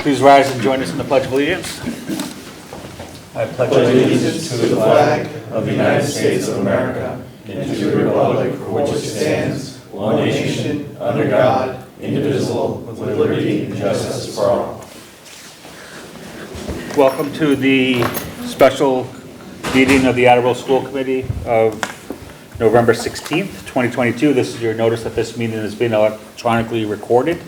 Please rise and join us in the Pledge of Allegiance. I pledge allegiance to the flag of the United States of America and to the republic for which it stands, one nation, under God, indivisible, with liberty and justice for all. Welcome to the special meeting of the Attleboro School Committee of November 16th, 2022. This is your notice that this meeting has been electronically recorded.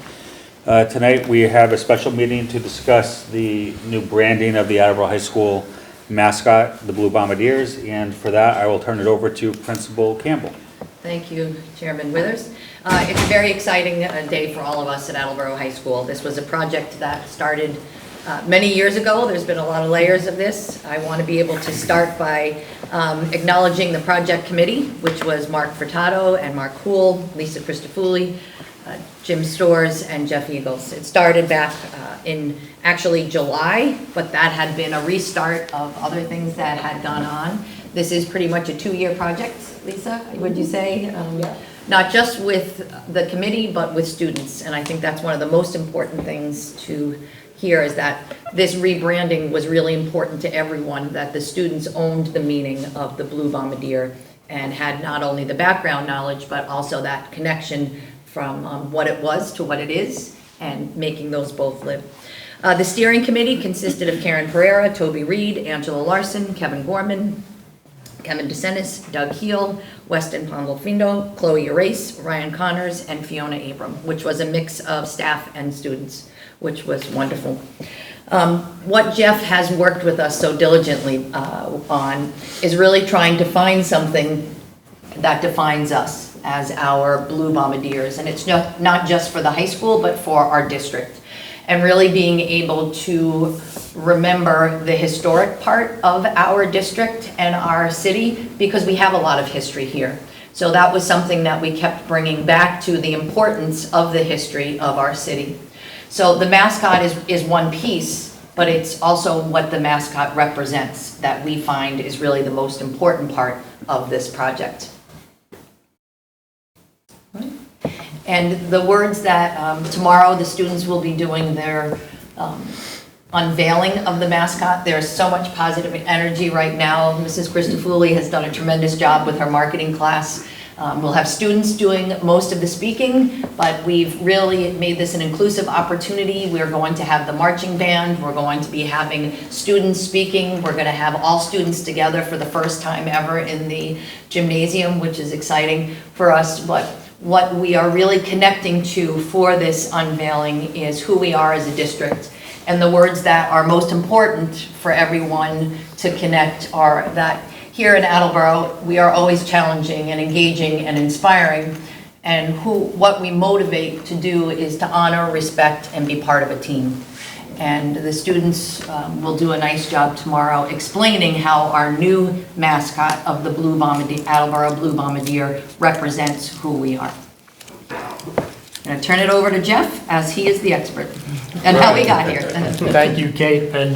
Tonight we have a special meeting to discuss the new branding of the Attleboro High School mascot, the Blue Bombardiers, and for that I will turn it over to Principal Campbell. Thank you, Chairman Withers. It's a very exciting day for all of us at Attleboro High School. This was a project that started many years ago. There's been a lot of layers of this. I want to be able to start by acknowledging the project committee, which was Mark Furtado and Mark Hool, Lisa Christofuli, Jim Storrs, and Jeff Eagles. It started back in actually July, but that had been a restart of other things that had gone on. This is pretty much a 2-year project, Lisa, would you say? Yeah. Not just with the committee, but with students. And I think that's one of the most important things to hear, is that this rebranding was really important to everyone, that the students owned the meaning of the Blue Bombardier and had not only the background knowledge, but also that connection from what it was to what it is, and making those both live. The steering committee consisted of Karen Pereira, Toby Reed, Angela Larson, Kevin Gorman, Kevin DeSenis, Doug Heel, Weston Pandolfindo, Chloe Erace, Ryan Connors, and Fiona Abram, which was a mix of staff and students, which was wonderful. What Jeff has worked with us so diligently on is really trying to find something that defines us as our Blue Bombardiers. And it's not just for the high school, but for our district. And really being able to remember the historic part of our district and our city, because we have a lot of history here. So that was something that we kept bringing back to, the importance of the history of our city. So the mascot is one piece, but it's also what the mascot represents that we find is really the most important part of this project. And the words that tomorrow the students will be doing their unveiling of the mascot. There's so much positive energy right now. Mrs. Christofuli has done a tremendous job with her marketing class. We'll have students doing most of the speaking, but we've really made this an inclusive opportunity. We're going to have the marching band. We're going to be having students speaking. We're going to have all students together for the first time ever in the gymnasium, which is exciting for us. But what we are really connecting to for this unveiling is who we are as a district. And the words that are most important for everyone to connect are that here in Attleboro, we are always challenging and engaging and inspiring. And what we motivate to do is to honor, respect, and be part of a team. And the students will do a nice job tomorrow explaining how our new mascot of the Blue Bombardier, Attleboro Blue Bombardier, represents who we are. I'm going to turn it over to Jeff, as he is the expert, and how we got here. Thank you, Kate, and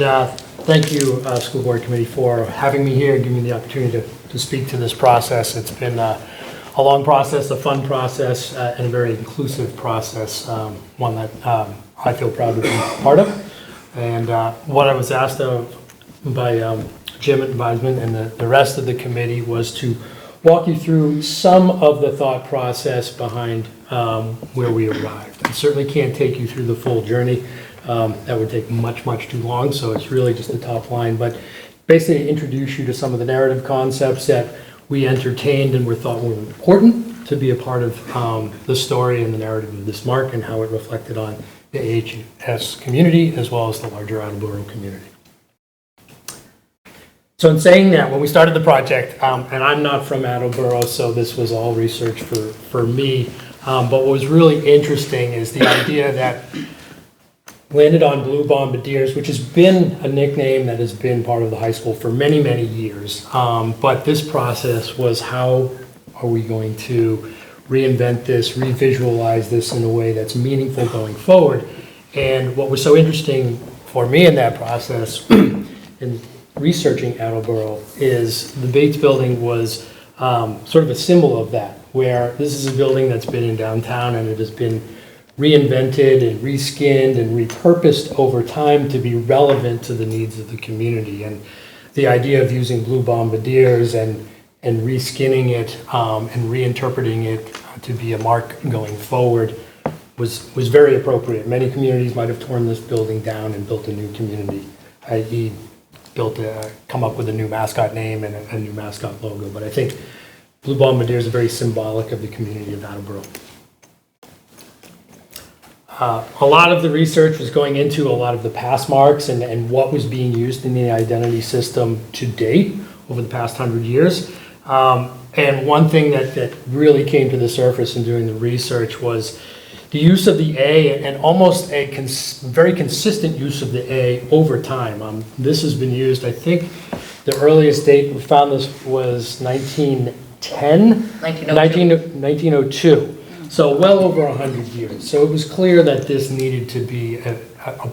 thank you, School Board Committee, for having me here and giving me the opportunity to speak to this process. It's been a long process, a fun process, and a very inclusive process, one that I feel proud to be part of. And what I was asked of by Jim Advisement and the rest of the committee was to walk you through some of the thought process behind where we arrived. I certainly can't take you through the full journey. That would take much too long, so it's really just the top line. But basically introduce you to some of the narrative concepts that we entertained and thought were important to be a part of the story and the narrative of this mark, and how it reflected on the AHS community as well as the larger Attleboro community. So in saying that, when we started the project, and I'm not from Attleboro, so this was all research for me, but what was really interesting is the idea that landed on Blue Bombardiers, which has been a nickname that has been part of the high school for many years. But this process was, how are we going to reinvent this, revisualize this in a way that's meaningful going forward? And what was so interesting for me in that process, in researching Attleboro, is the Bates Building was sort of a symbol of that, where this is a building that's been in downtown and it has been reinvented and reskinned and repurposed over time to be relevant to the needs of the community. And the idea of using blue bombardiers and reskinning it and reinterpreting it to be a mark going forward was very appropriate. Many communities might have torn this building down and built a new community, i.e. come up with a new mascot name and a new mascot logo. But I think blue bombardiers are very symbolic of the community of Attleboro. A lot of the research was going into a lot of the past marks and what was being used in the identity system to date over the past 100 years. And one thing that really came to the surface in doing the research was the use of the A and almost a very consistent use of the A over time. This has been used, I think the earliest date we found this was 1910? 1902. So well over 100 years. So it was clear that this needed to be a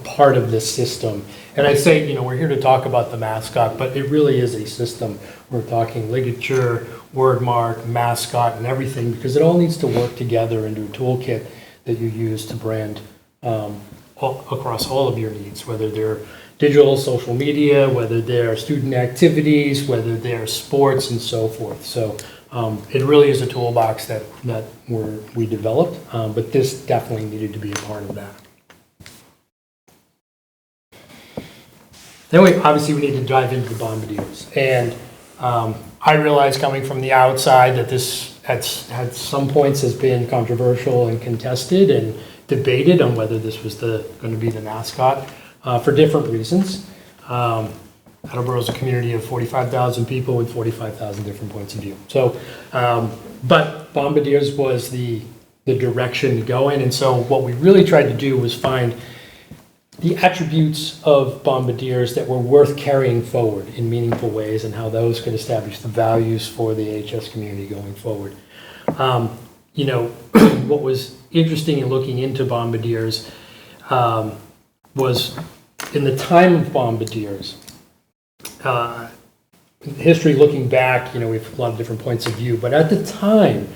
part of this system. And I say, we're here to talk about the mascot, but it really is a system. We're talking ligature, word mark, mascot, and everything, because it all needs to work together into a toolkit that you use to brand across all of your needs, whether they're digital, social media, whether they're student activities, whether they're sports, and so forth. So it really is a toolbox that we developed, but this definitely needed to be a part of that. Then we need to dive into the bombardiers. And I realize coming from the outside that this at some points has been controversial and contested and debated on whether this was going to be the mascot for different reasons. Attleboro is a community of 45,000 people with 45,000 different points of view. So, but bombardiers was the direction to go in. And so what we really tried to do was find the attributes of bombardiers that were worth carrying forward in meaningful ways and how those could establish the values for the AHS community going forward. What was interesting in looking into bombardiers was in the time of bombardiers, history looking back, we have a lot of different points of view, but at the time,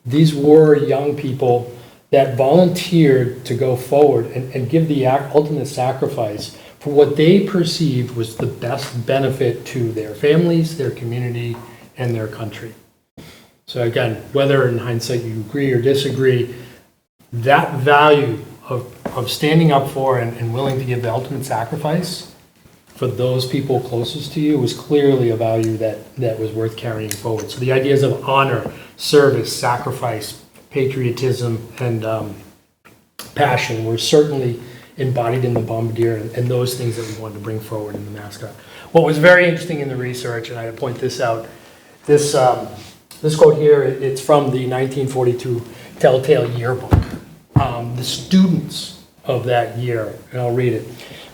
these were young people that volunteered to go forward and give the ultimate sacrifice for what they perceived was the best benefit to their families, their community, and their country. So again, whether in hindsight you agree or disagree, that value of standing up for and willing to give the ultimate sacrifice for those people closest to you was clearly a value that was worth carrying forward. So the ideas of honor, service, sacrifice, patriotism, and passion were certainly embodied in the bombardier and those things that we wanted to bring forward in the mascot. What was very interesting in the research, and I point this out, this quote here, it's from the 1942 Telltale Yearbook. The students of that year, and I'll read it.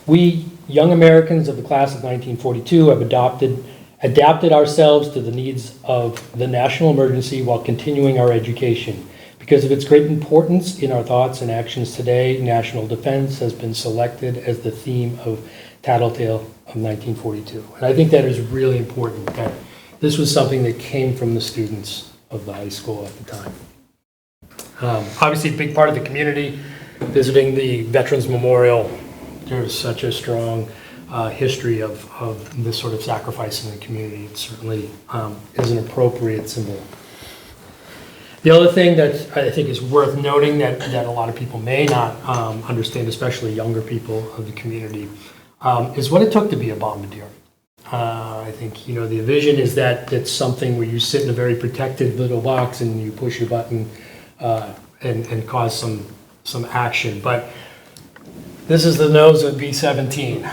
We, young Americans of the class of 1942, have adapted ourselves to the needs of the national emergency while continuing our education. Because of its great importance in our thoughts and actions today, national defense has been selected as the theme of Tattletale of 1942. And I think that is really important, that this was something that came from the students of the high school at the time. Obviously, a big part of the community, visiting the Veterans Memorial, there's such a strong history of this sort of sacrifice in the community. It certainly is an appropriate symbol. The other thing that I think is worth noting that a lot of people may not understand, especially younger people of the community, is what it took to be a bombardier. I think, the vision is that it's something where you sit in a very protected little box and you push your button and cause some action. But this is the nose of B-17,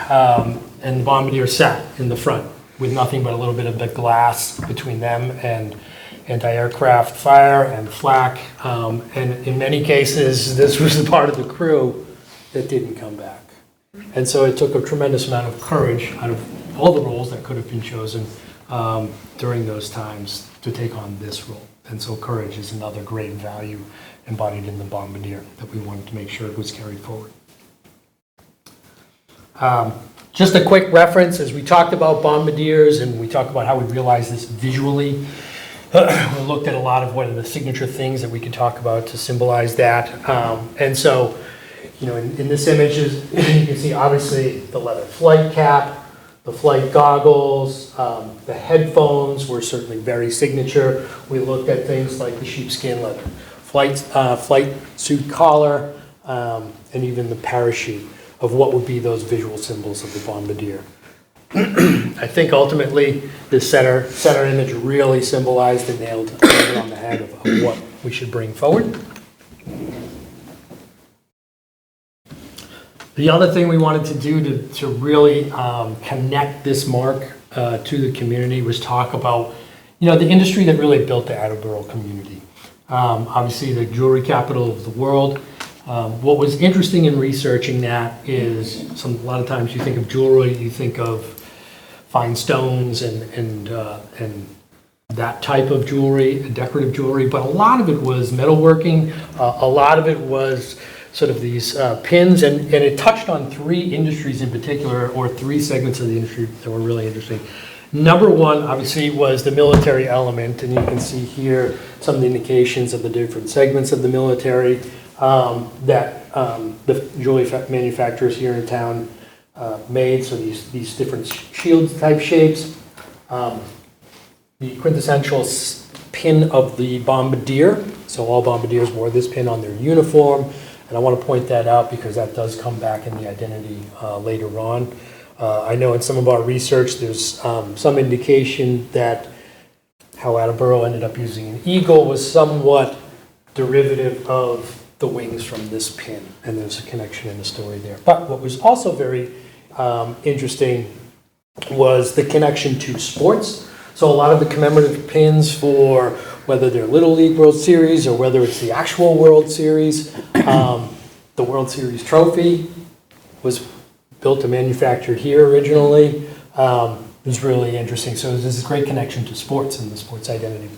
and the bombardier sat in the front with nothing but a little bit of the glass between them and anti-aircraft fire and flak, and in many cases this was the part of the crew that didn't come back. And so it took a tremendous amount of courage out of all the roles that could have been chosen during those times to take on this role. And so courage is another great value embodied in the bombardier that we wanted to make sure it was carried forward. Just a quick reference, as we talked about bombardiers and we talked about how we realize this visually, we looked at a lot of what are the signature things that we could talk about to symbolize that. And so, you know, in this image, you can see obviously the leather flight cap, the flight goggles, the headphones were certainly very signature. We looked at things like the sheepskin leather flight suit collar, and even the parachute of what would be those visual symbols of the bombardier. I think ultimately this center image really symbolized and nailed it on the head of what we should bring forward. The other thing we wanted to do to really connect this mark to the community was talk about, you know, the industry that really built the Attleboro community. Obviously the jewelry capital of the world. What was interesting in researching that is a lot of times you think of jewelry, you think of fine stones and that type of jewelry, decorative jewelry, but a lot of it was metalworking. A lot of it was sort of these pins, and it touched on three industries in particular, or three segments of the industry that were really interesting. Number one, obviously, was the military element, and you can see here some of the indications of the different segments of the military that the jewelry manufacturers here in town made. So these different shield type shapes. The quintessential pin of the bombardier. So all bombardiers wore this pin on their uniform. And I want to point that out because that does come back in the identity later on. I know in some of our research there's some indication that how Attleboro ended up using an eagle was somewhat derivative of the wings from this pin, and there's a connection in the story there. But what was also very interesting was the connection to sports. So a lot of the commemorative pins for whether they're Little League World Series or whether it's the actual World Series, the World Series trophy was built and manufactured here originally. It was really interesting. So there's this great connection to sports and the sports identity.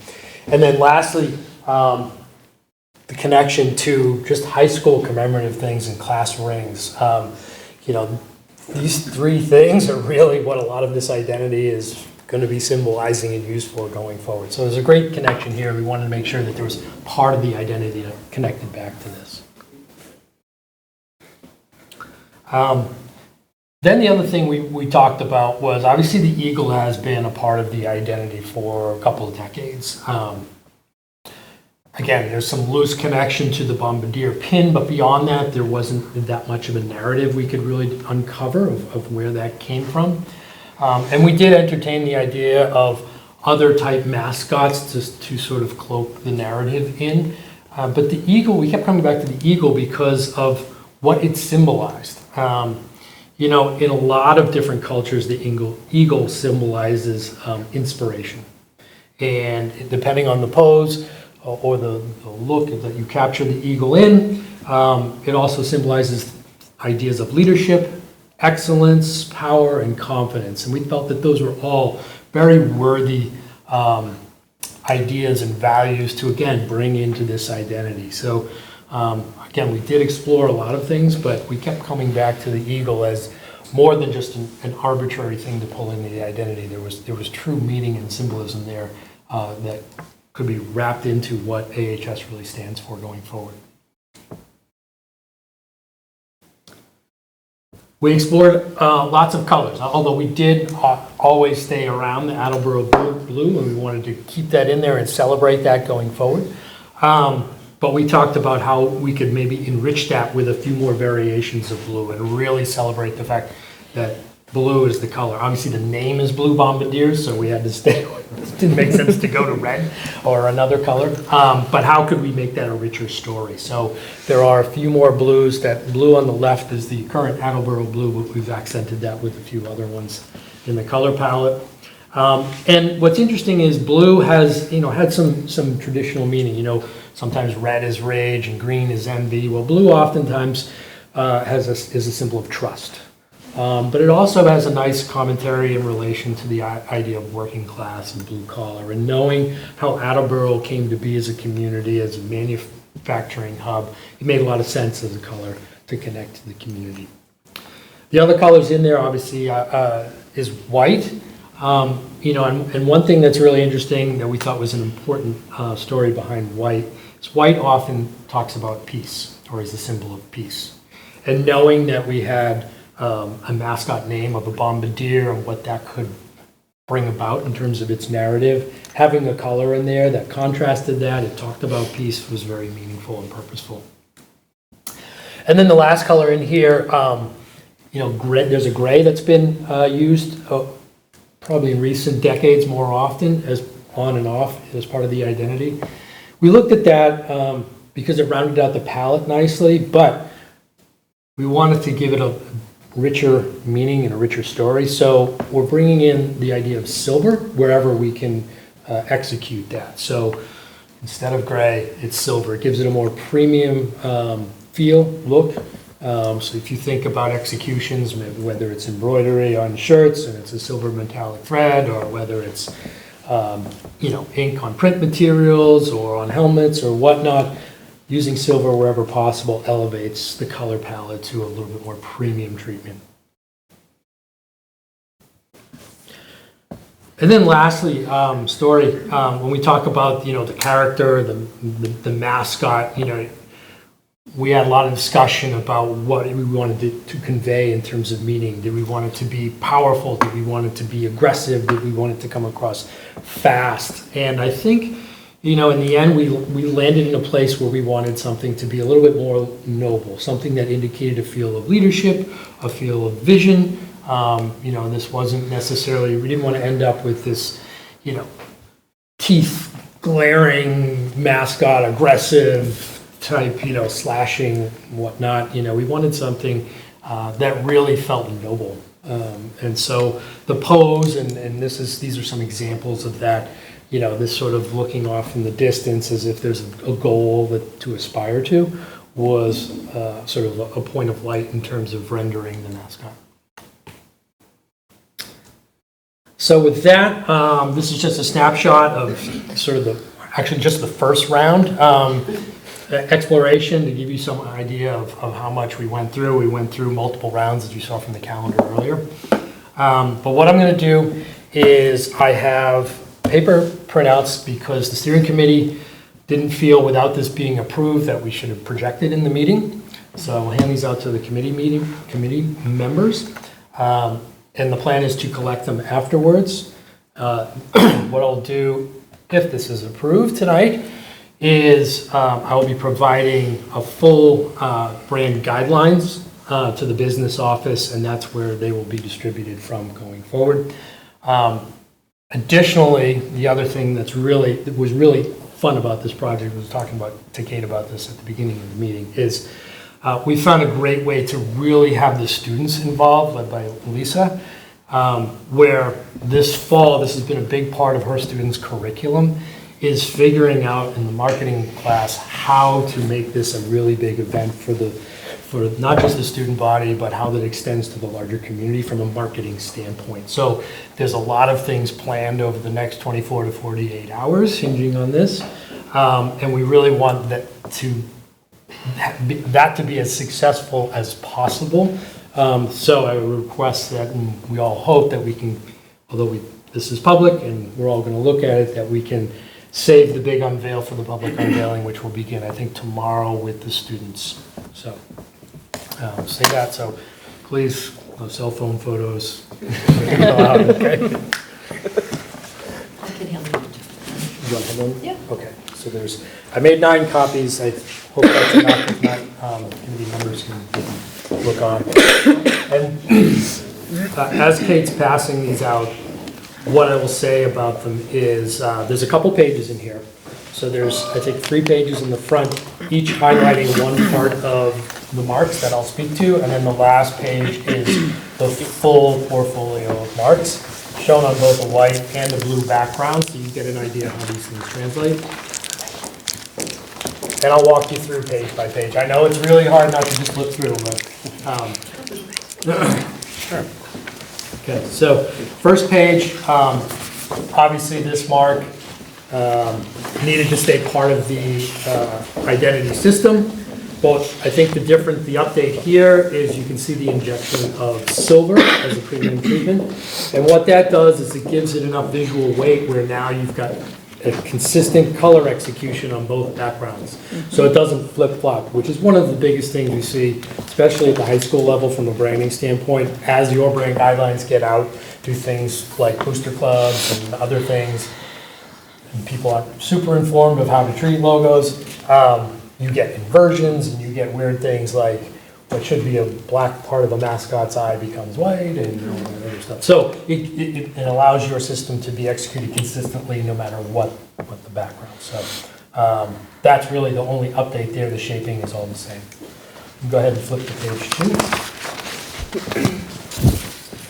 And then lastly, the connection to just high school commemorative things and class rings. You know, these three things are really what a lot of this identity is going to be symbolizing and used for going forward. So there's a great connection here. We wanted to make sure that there was part of the identity that connected back to this. Then the other thing we talked about was obviously the eagle has been a part of the identity for a couple of decades. Again, there's some loose connection to the bombardier pin, but beyond that, there wasn't that much of a narrative we could really uncover of where that came from. And we did entertain the idea of other type mascots to sort of cloak the narrative in. But the eagle, we kept coming back to the eagle because of what it symbolized. You know, in a lot of different cultures, the eagle symbolizes inspiration. And depending on the pose or the look that you capture the eagle in, it also symbolizes ideas of leadership, excellence, power, and confidence. And we felt that those were all very worthy ideas and values to, again, bring into this identity. So, again, we did explore a lot of things, but we kept coming back to the eagle as more than just an arbitrary thing to pull into the identity. There was true meaning and symbolism there that could be wrapped into what AHS really stands for going forward. We explored lots of colors, although we did always stay around the Attleboro blue, and we wanted to keep that in there and celebrate that going forward. But we talked about how we could maybe enrich that with a few more variations of blue and really celebrate the fact that blue is the color. Obviously, the name is Blue Bombardiers, so we had to stay. It didn't make sense to go to red or another color. But how could we make that a richer story? So there are a few more blues. That blue on the left is the current Attleboro blue, but we've accented that with a few other ones in the color palette. And what's interesting is blue has, had some traditional meaning. Sometimes red is rage and green is envy. Well, blue oftentimes is a symbol of trust. But it also has a nice commentary in relation to the idea of working class and blue collar, and knowing how Attleboro came to be as a community, as a manufacturing hub. It made a lot of sense as a color to connect to the community. The other colors in there, obviously, is white. You know, and one thing that's really interesting that we thought was an important story behind white is white often talks about peace, or is the symbol of peace. And knowing that we had a mascot name of a bombardier and what that could bring about in terms of its narrative, having a color in there that contrasted that, it talked about peace, was very meaningful and purposeful. And then the last color in here, you know, gray, there's a gray that's been used probably in recent decades more often as on and off as part of the identity. We looked at that because it rounded out the palette nicely, but we wanted to give it a richer meaning and a richer story. So we're bringing in the idea of silver wherever we can execute that. So instead of gray, it's silver. It gives it a more premium feel, look. So if you think about executions, whether it's embroidery on shirts and it's a silver metallic thread, or whether it's you know, ink on print materials or on helmets or whatnot, using silver wherever possible elevates the color palette to a little bit more premium treatment. And then lastly, story. When we talk about, you know, the character, the mascot, you know, we had a lot of discussion about what we wanted to convey in terms of meaning. Did we want it to be powerful? Did we want it to be aggressive? Did we want it to come across fast? And I think, you know, in the end, we landed in a place where we wanted something to be a little bit more noble, something that indicated a feel of leadership, a feel of vision. You know, this wasn't necessarily, we didn't want to end up with this, you know, teeth glaring mascot, aggressive type, you know, slashing and whatnot. You know, we wanted something that really felt noble. And so the pose, and these are some examples of that, you know, this sort of looking off in the distance as if there's a goal to aspire to, was sort of a point of light in terms of rendering the mascot. So with that, this is just a snapshot of sort of actually just the first round. Exploration, to give you some idea of how much we went through. We went through multiple rounds, as you saw from the calendar earlier. But what I'm going to do is I have paper printouts because the steering committee didn't feel without this being approved that we should have projected in the meeting. So we'll hand these out to the committee members. And the plan is to collect them afterwards. What I'll do, if this is approved tonight, is I will be providing a full brand guidelines to the business office, and that's where they will be distributed from going forward. Additionally, the other thing that was really fun about this project, was talking to Kate about this at the beginning of the meeting, is we found a great way to really have the students involved, led by Lisa, where this fall, this has been a big part of her students' curriculum, is figuring out in the marketing class how to make this a really big event for not just the student body, but how that extends to the larger community from a marketing standpoint. So there's a lot of things planned over the next 24 to 48 hours hinging on this. And we really want that to be as successful as possible. So I would request that, and we all hope that we can, although this is public and we're all going to look at it, that we can save the big unveil for the public unveiling, which will begin, I think, tomorrow with the students. So say that. So please, no cell phone photos. Okay. I can handle it. You want to have one? Yeah. Okay. So I made 9 copies. I hope that's enough. If not, committee members can look on. And as Kate's passing these out, what I will say about them is there's a couple pages in here. So there's, I think, 3 pages in the front, each highlighting one part of the marks that I'll speak to, and then the last page is the full portfolio of marks, shown on both a white and a blue background, so you get an idea how these things translate. And I'll walk you through page by page. I know it's really hard not to just flip through, but sure. Okay, so first page, obviously this mark needed to stay part of the identity system, But I think the update here is you can see the injection of silver as a premium treatment. And what that does is it gives it enough visual weight where now you've got a consistent color execution on both backgrounds. So it doesn't flip-flop, which is one of the biggest things we see, especially at the high school level from a branding standpoint. As your brand guidelines get out, do things like booster clubs and other things, and people aren't super informed of how to treat logos. You get inversions and you get weird things like what should be a black part of a mascot's eye becomes white and all that other stuff. So it allows your system to be executed consistently no matter what the background. So that's really the only update there. The shaping is all the same. Go ahead and flip to page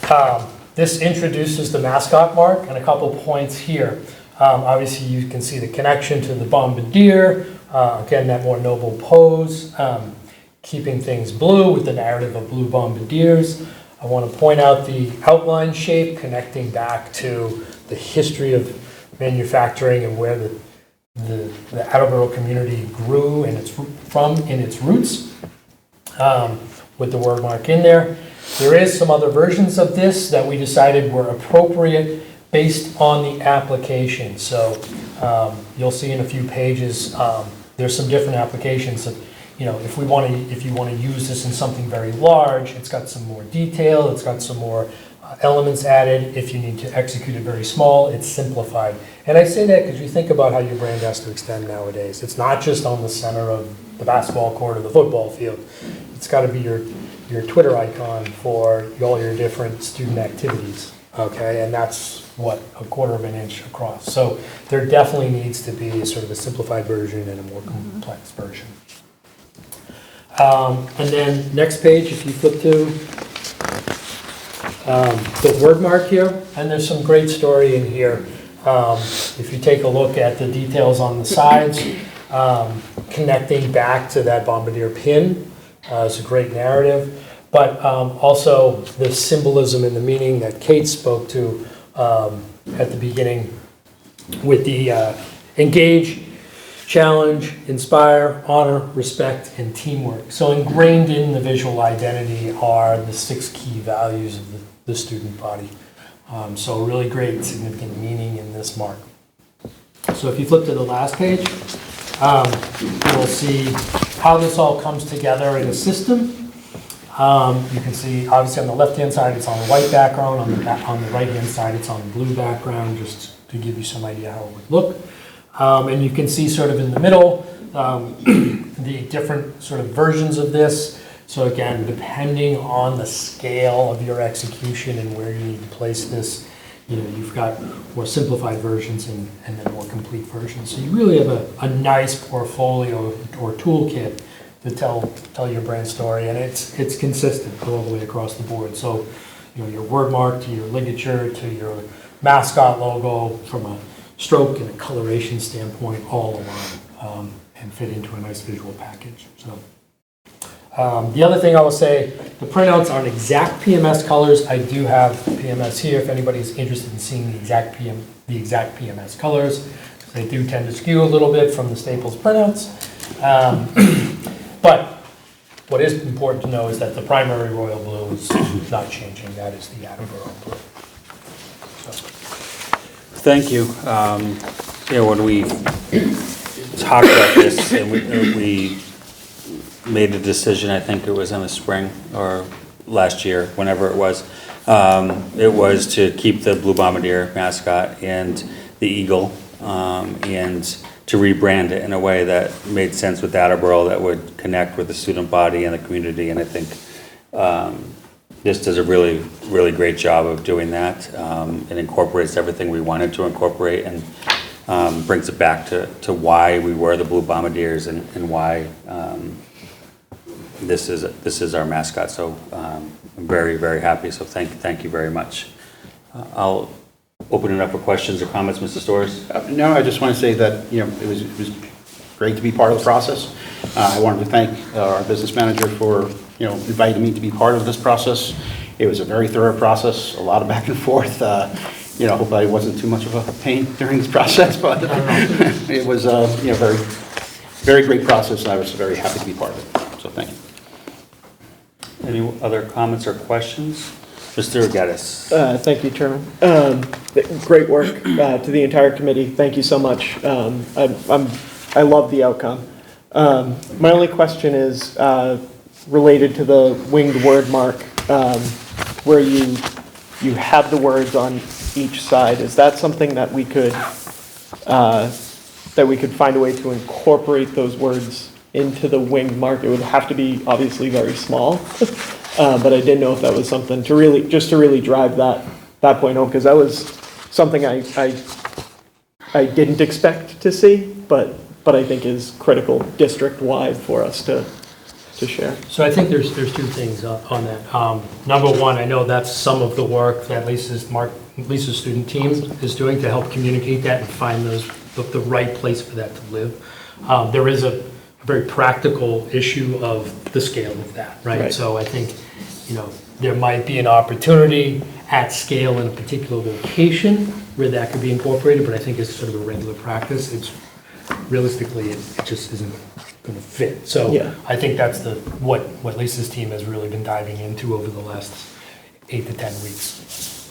2. This introduces the mascot mark and a couple points here. Obviously you can see the connection to the bombardier. Again, that more noble pose. Keeping things blue with the narrative of blue bombardiers. I want to point out the outline shape connecting back to the history of manufacturing and where the Attleboro community grew in its roots, with the word mark in there. There is some other versions of this that we decided were appropriate based on the application. So you'll see in a few pages, there's some different applications that, if you want to use this in something very large, it's got some more detail, it's got some more elements added. If you need to execute it very small, it's simplified. And I say that because you think about how your brand has to extend nowadays. It's not just on the center of the basketball court or the football field. It's got to be your Twitter icon for all your different student activities. Okay, and that's what, 1/4 of an inch across. So there definitely needs to be sort of a simplified version and a more complex version. And then next page, if you flip to the word mark here, and there's some great story in here. If you take a look at the details on the sides, connecting back to that bombardier pin is a great narrative. But also the symbolism and the meaning that Kate spoke to at the beginning with the engage, challenge, inspire, honor, respect, and teamwork. So ingrained in the visual identity are the 6 key values of the student body. So really great significant meaning in this mark. So if you flip to the last page, you'll see how this all comes together in a system. You can see, obviously, on the left-hand side, it's on a white background. On the right-hand side, it's on a blue background, just to give you some idea how it would look. And you can see sort of in the middle, the different sort of versions of this. So again, depending on the scale of your execution and where you need to place this, you've got more simplified versions and then more complete versions. So you really have a nice portfolio or toolkit to tell your brand story, and it's consistent all the way across the board. So, your word mark to your ligature to your mascot logo from a stroke and a coloration standpoint all align and fit into a nice visual package. So, the other thing I will say, the printouts aren't exact PMS colors. I do have PMS here if anybody's interested in seeing the exact PMS colors. They do tend to skew a little bit from the Staples printouts. But what is important to know is that the primary royal blue is not changing. That is the Attleboro blue. So. Thank you. When we talked about this and we made a decision, I think it was in the spring or last year, whenever it was to keep the Blue Bombardier mascot and the eagle and to rebrand it in a way that made sense with Attleboro, that would connect with the student body and the community. And I think this does a really, really great job of doing that. It incorporates everything we wanted to incorporate and brings it back to why we were the Blue Bombardiers and why this is our mascot. So I'm very, very happy. So thank you very much. I'll open it up for questions or comments, Mr. Storrs. No, I just want to say that it was great to be part of the process. I wanted to thank our business manager for inviting me to be part of this process. It was a very thorough process, a lot of back and forth. Hope I wasn't too much of a pain during this process, but it was very, very great process, and I was very happy to be part of it. So thank you. Any other comments or questions? Mr. Geddes. Thank you, Chairman. Great work to the entire committee. Thank you so much. I love the outcome. My only question is related to the winged word mark, where you have the words on each side. Is that something that we could find a way to incorporate those words into the winged mark? It would have to be obviously very small, but I didn't know if that was something to really drive that point home, because that was something I didn't expect to see, but I think is critical district-wide for us to share. So I think there's two things on that. Number one, I know that's some of the work that Lisa's student team is doing to help communicate that and find the right place for that to live. There is a very practical issue of the scale of that, right? So I think, there might be an opportunity at scale in a particular location where that could be incorporated, but I think it's sort of a regular practice. Realistically, it just isn't going to fit. So Yeah. I think that's what Lisa's team has really been diving into over the last 8 to 10 weeks.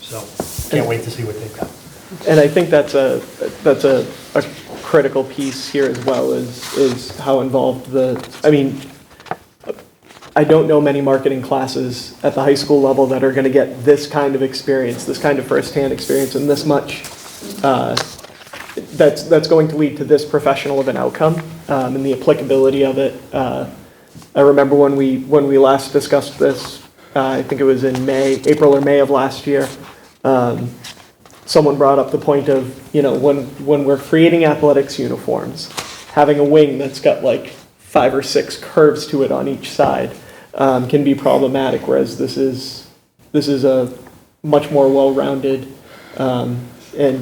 So can't wait to see what they've got. And I think that's a critical piece here as well, is how involved I don't know many marketing classes at the high school level that are going to get this kind of experience, this kind of firsthand experience, and this much that's going to lead to this professional of an outcome, and the applicability of it. I remember when we last discussed this, I think it was in April or May of last year, someone brought up the point of, when we're creating athletics uniforms, having a wing that's got like 5 or 6 curves to it on each side can be problematic, whereas this is a much more well-rounded and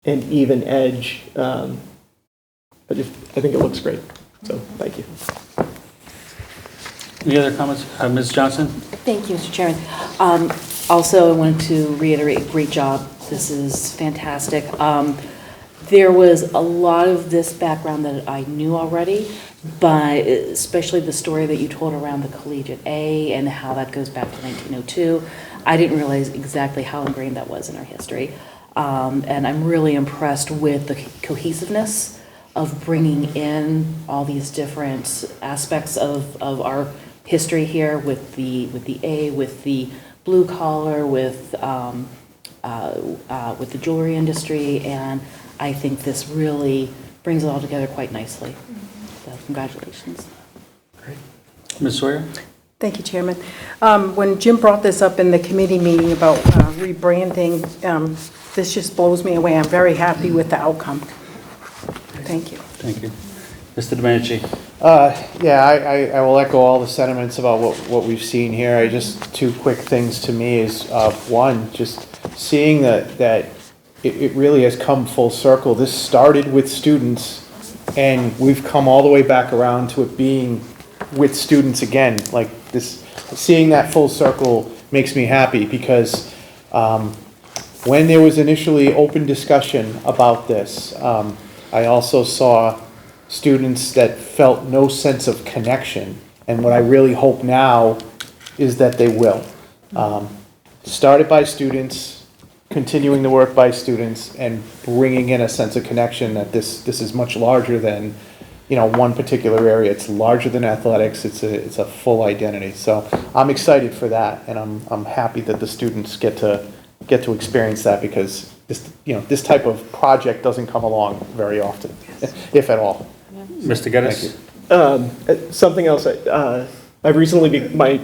even edge. I think it looks great. So thank you. Any other comments? Ms. Johnson? Thank you, Mr. Chairman. Also, I wanted to reiterate, great job. This is fantastic. There was a lot of this background that I knew already, but especially the story that you told around the Collegiate A and how that goes back to 1902. I didn't realize exactly how ingrained that was in our history. And I'm really impressed with the cohesiveness of bringing in all these different aspects of our history here with the A, with the blue collar, with the jewelry industry, and I think this really brings it all together quite nicely. So congratulations. Great. Ms. Sawyer? Thank you, Chairman. When Jim brought this up in the committee meeting about rebranding, this just blows me away. I'm very happy with the outcome. Thank you. Thank you. Mr. Domenici? I will echo all the sentiments about what we've seen here. Just 2 quick things to me is, one, just seeing that it really has come full circle. This started with students, and we've come all the way back around to it being with students again. Like this, seeing that full circle makes me happy, because when there was initially open discussion about this, I also saw students that felt no sense of connection, and what I really hope now is that they will. Started by students, continuing the work by students, and bringing in a sense of connection that this is much larger than, one particular area. It's larger than athletics. It's a full identity. So I'm excited for that, and I'm happy that the students get to experience that, because this type of project doesn't come along very often, if at all. Mr. Geddes? Thank you. Something else. I've recently my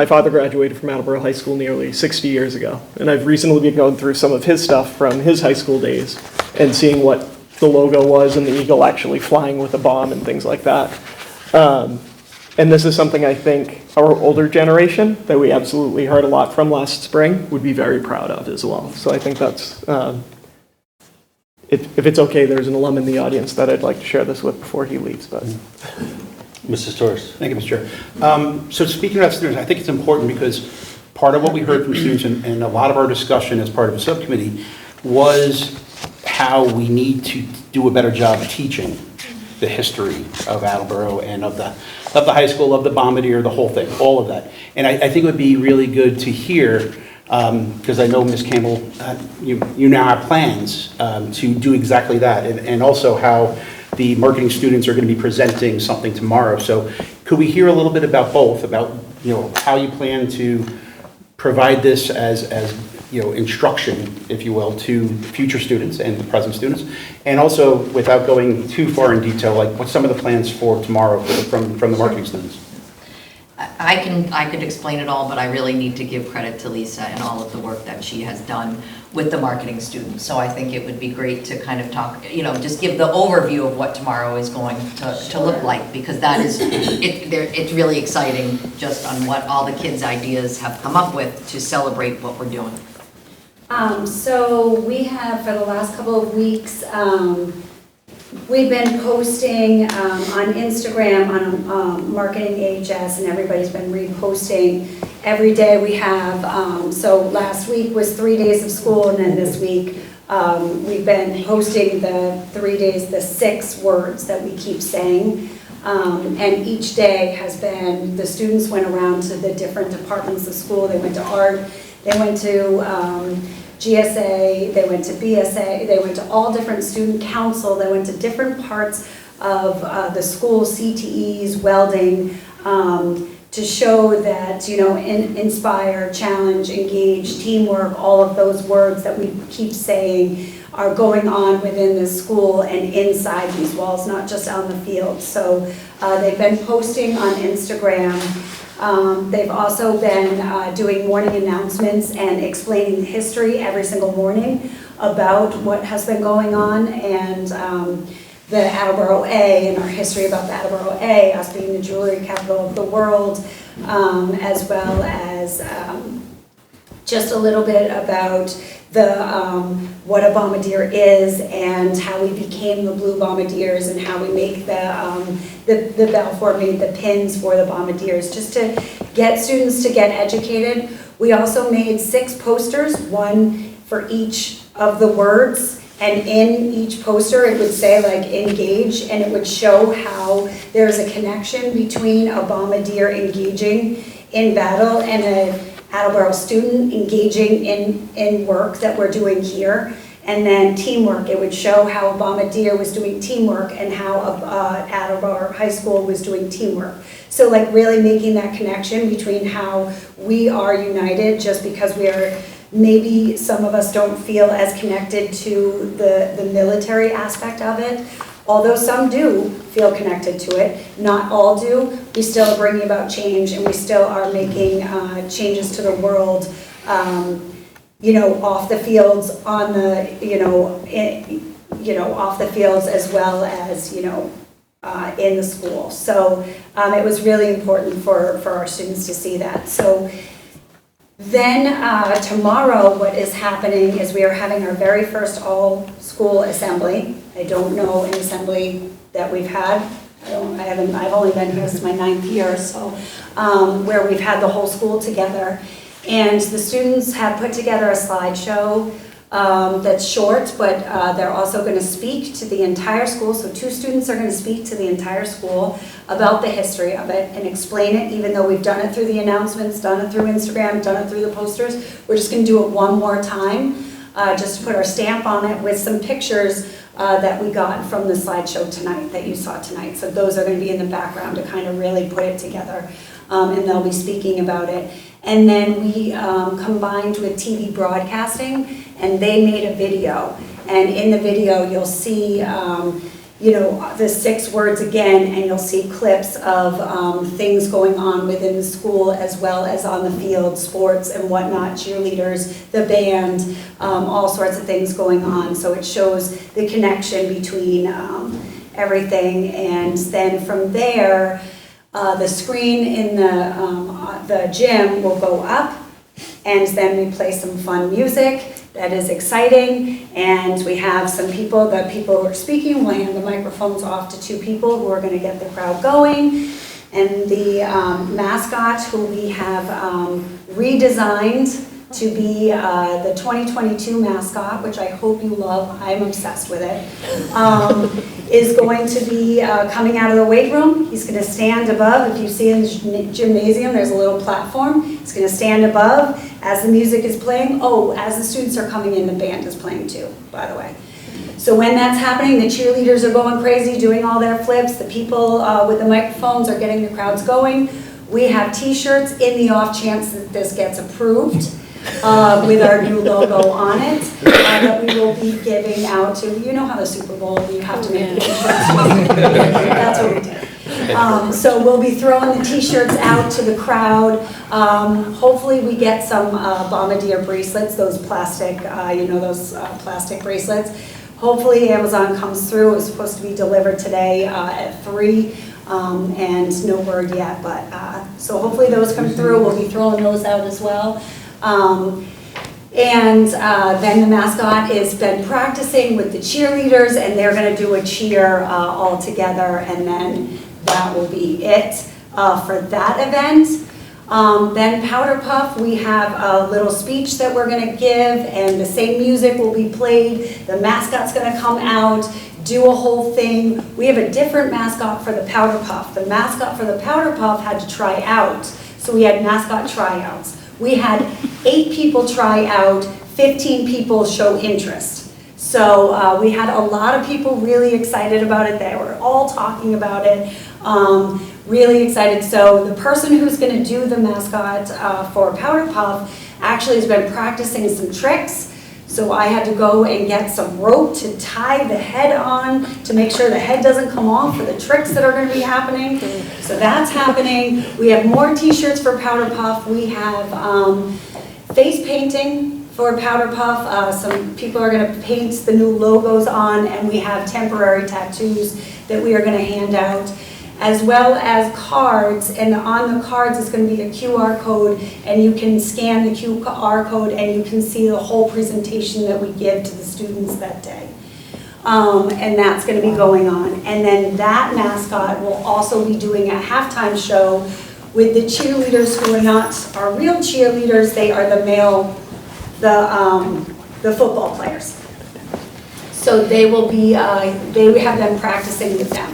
father graduated from Attleboro High School nearly 60 years ago, and I've recently been going through some of his stuff from his high school days and seeing what the logo was and the eagle actually flying with a bomb and things like that. And this is something I think our older generation, that we absolutely heard a lot from last spring, would be very proud of as well. So I think that's, if it's okay, there's an alum in the audience that I'd like to share this with before he leaves. But Mr. Torres? Thank you, Mr. Chair. So speaking about students, I think it's important because part of what we heard from students and a lot of our discussion as part of a subcommittee was how we need to do a better job teaching. the history of Attleboro and of the high school, of the Bombardier, the whole thing, all of that. And I think it would be really good to hear, because I know, Ms. Campbell, you now have plans to do exactly that, and also how the marketing students are going to be presenting something tomorrow. So could we hear a little bit about both, about how you plan to provide this as instruction, if you will, to future students and the present students, and also, without going too far in detail, like what's some of the plans for tomorrow from the marketing students? I could explain it all, but I really need to give credit to Lisa and all of the work that she has done with the marketing students. So I think it would be great to kind of talk, just give the overview of what tomorrow is going to look like, because that is, it's really exciting just on what all the kids' ideas have come up with to celebrate what we're doing. So we have, for the last couple of weeks, we've been posting on Instagram, on Marketing AHS, and everybody's been reposting. Every day we have, so last week was 3 days of school, and then this week we've been posting the 3 days, the 6 words that we keep saying. And each day has been, the students went around to the different departments of school. They went to art, they went to GSA, they went to BSA, they went to all different student council, they went to different parts of the school, CTEs, welding, to show that, inspire, challenge, engage, teamwork, all of those words that we keep saying are going on within the school and inside these walls, not just on the field. So they've been posting on Instagram. They've also been doing morning announcements and explaining the history every single morning about what has been going on, and the Attleboro A and our history about the Attleboro A, us being the jewelry capital of the world, as well as just a little bit about the what a bombardier is and how we became the blue bombardiers and how we make the Balfour made the pins for the bombardiers, just to get students to get educated. We also made 6 posters, one for each of the words, and in each poster it would say like engage, and it would show how there's a connection between a bombardier engaging in battle and a Attleboro student engaging in work that we're doing here. And then teamwork, it would show how a bombardier was doing teamwork and how Attleboro High School was doing teamwork. So like really making that connection between how we are united, just because we are, maybe some of us don't feel as connected to the military aspect of it. Although some do feel connected to it, not all do. We still are bringing about change, and we still are making changes to the world, off the fields, on the, off the fields, as well as, in the school. So it was really important for our students to see that. So then tomorrow what is happening is we are having our very first all-school assembly. I don't know an assembly that we've had. I've only been here, this is my 9th year, so where we've had the whole school together. And the students have put together a slideshow that's short, but they're also going to speak to the entire school. So 2 students are going to speak to the entire school about the history of it and explain it, even though we've done it through the announcements, done it through Instagram, done it through the posters. We're just going to do it one more time, just to put our stamp on it with some pictures that we got from the slideshow tonight, that you saw tonight. So those are going to be in the background to kind of really put it together, and they'll be speaking about it. And then we combined with TV broadcasting, and they made a video. And in the video, you'll see, the 6 words again, and you'll see clips of things going on within the school, as well as on the field, sports and whatnot, cheerleaders, the band, all sorts of things going on. So it shows the connection between everything. And then from there, the screen in the gym will go up, and then we play some fun music that is exciting, and we have some people, the people who are speaking, we'll hand the microphones off to 2 people who are going to get the crowd going, and the mascot, who we have redesigned to be the 2022 mascot, which I hope you love. I'm obsessed with it. is going to be coming out of the weight room. He's going to stand above. If you see in the gymnasium, there's a little platform. He's going to stand above as the music is playing. Oh, as the students are coming in, the band is playing too, by the way. So when that's happening, the cheerleaders are going crazy, doing all their flips. The people with the microphones are getting the crowds going. We have t-shirts in the off chance that this gets approved. With our new logo on it, that we will be giving out to, you know how the Super Bowl, you have to make the t-shirts. That's what we do. So we'll be throwing the t-shirts out to the crowd. Hopefully we get some bombardier bracelets, those plastic, those plastic bracelets. Hopefully Amazon comes through. It was supposed to be delivered today at 3. And no word yet, but so hopefully those come through. We'll be throwing those out as well. Then the mascot has been practicing with the cheerleaders, and they're going to do a cheer all together, and then that will be it for that event. Then Powder Puff, we have a little speech that we're going to give, and the same music will be played. The mascot's going to come out, do a whole thing. We have a different mascot for the Powder Puff. The mascot for the Powder Puff had to try out, so we had mascot tryouts. We had 8 people try out, 15 people show interest. So we had a lot of people really excited about it. They were all talking about it, really excited. So the person who's going to do the mascot for Powder Puff actually has been practicing some tricks. So I had to go and get some rope to tie the head on to make sure the head doesn't come off for the tricks that are going to be happening. So that's happening. We have more t-shirts for Powder Puff. We have face painting for Powder Puff. Some people are going to paint the new logos on, and we have temporary tattoos that we are going to hand out, as well as cards, and on the cards is going to be a QR code, and you can scan the QR code and you can see the whole presentation that we give to the students that day. And that's going to be going on. And then that mascot will also be doing a halftime show with the cheerleaders who are not our real cheerleaders. They are the football players. So they will be, they have them practicing with them.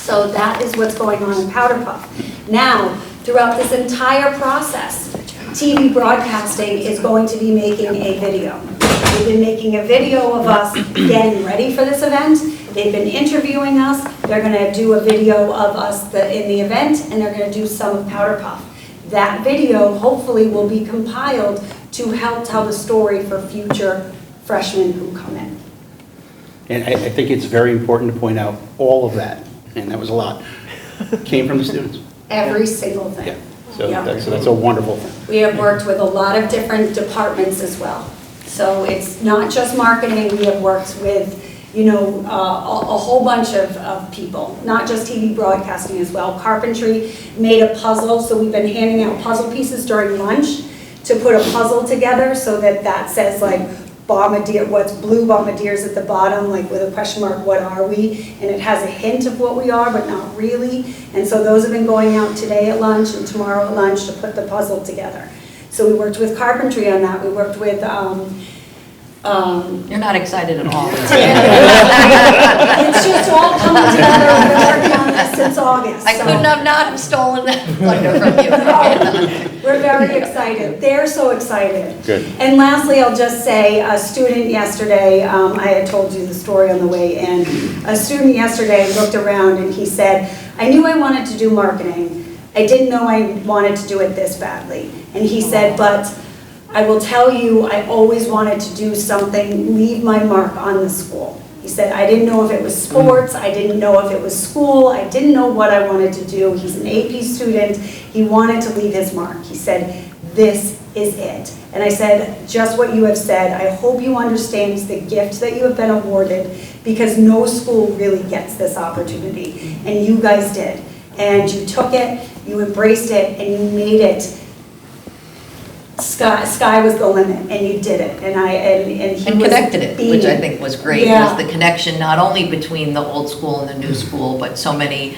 So that is what's going on in Powder Puff. Now, throughout this entire process, TV Broadcasting is going to be making a video. They've been making a video of us getting ready for this event. They've been interviewing us. They're going to do a video of us in the event, and they're going to do some of Powder Puff. That video hopefully will be compiled to help tell the story for future freshmen who come in. And I think it's very important to point out all of that, and that was a lot, came from the students. Every single thing. Yeah. So Yeah. that's a wonderful thing. We have worked with a lot of different departments as well. So it's not just marketing, we have worked with, a whole bunch of people, not just TV broadcasting as well. Carpentry made a puzzle, so we've been handing out puzzle pieces during lunch to put a puzzle together so that says like bombardier, what's blue bombardiers at the bottom, like with a question mark, what are we? And it has a hint of what we are, but not really. And so those have been going out today at lunch and tomorrow at lunch to put the puzzle together. So we worked with carpentry on that. We worked with, You're not excited at all. it's just all coming together. We've been working on this since August. I couldn't have not stolen that thunder from you. We're very excited. They're so excited. Good. And lastly, I'll just say, a student yesterday, I had told you the story on the way in. A student yesterday looked around and he said, I knew I wanted to do marketing. I didn't know I wanted to do it this badly. And he said, but I will tell you, I always wanted to do something, leave my mark on the school. He said, I didn't know if it was sports, I didn't know if it was school, I didn't know what I wanted to do. He's an AP student, he wanted to leave his mark. He said, this is it. And I said, just what you have said, I hope you understand the gift that you have been awarded, because no school really gets this opportunity, and you guys did. And you took it, you embraced it, and you made it. Sky was the limit, and you did it, and he connected it, which I think was great. Yeah. Was the connection not only between the old school and the new school, but so many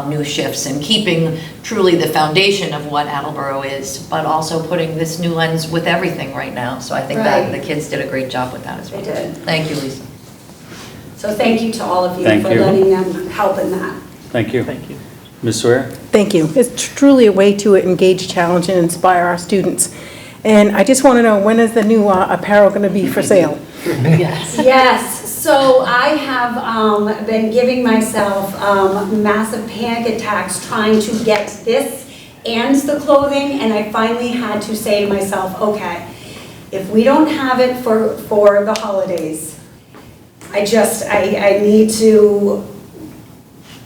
new shifts, and keeping truly the foundation of what Attleboro is, but also putting this new lens with everything right now. So I think that Right. the kids did a great job with that as well. They did. Thank you, Lisa. So thank you to all of you Thank for you. letting them help in that. Thank you. Thank you. Ms. Sawyer? Thank you. It's truly a way to engage, challenge, and inspire our students. And I just want to know, when is the new apparel going to be for sale? Yes. Yes, so I have been giving myself massive panic attacks trying to get this and the clothing, and I finally had to say to myself, okay, if we don't have it for the holidays, I need to,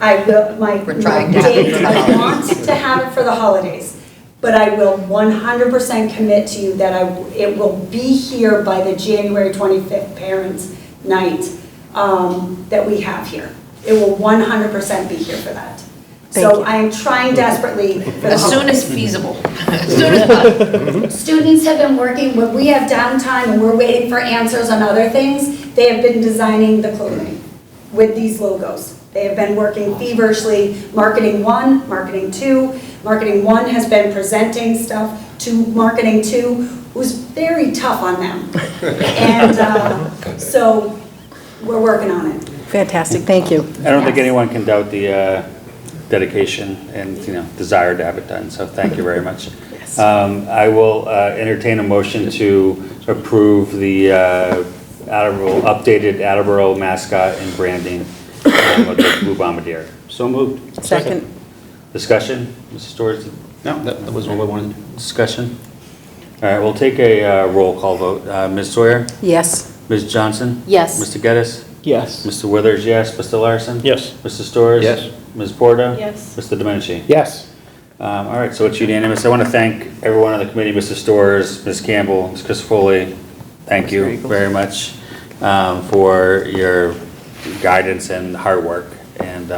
I will, We're trying to have it for the I want holidays. to have it for the holidays, but I will 100% commit to you that it will be here by the January 25th Parents' Night that we have here. It will 100% be here for that. So I am trying desperately for the As soon holidays. as feasible, as soon as possible. Students have been working, when we have downtime and we're waiting for answers on other things, they have been designing the clothing with these logos. They have been working feverishly, Marketing 1, Marketing 2. Marketing 1 has been presenting stuff to Marketing 2, who's very tough on them. And so we're working on it. Fantastic, thank you. I don't think anyone can doubt the dedication and, desire to have it done, so thank you very much. I will entertain a motion to approve the updated Attleboro mascot and branding of the Blue Bombardier. So moved. Second. Discussion, Mrs. Storrs, No, that was all I wanted. discussion? All right, we'll take a roll call vote. Ms. Sawyer? Yes. Ms. Johnson? Yes. Mr. Geddes? Yes. Mr. Withers, yes. Mr. Larson? Yes. Mr. Storrs? Yes. Ms. Porter? Yes. Mr. Domenici? Yes. All right, so it's unanimous. I want to thank everyone on the committee, Mrs. Storrs, Ms. Campbell, Ms. Christopherly. Thank you very much for your guidance and hard work. And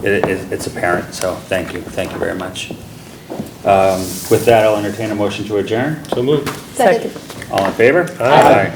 it's apparent, so thank you. Thank you very much. With that, I'll entertain a motion to adjourn. So moved. Second. All in favor? Aye.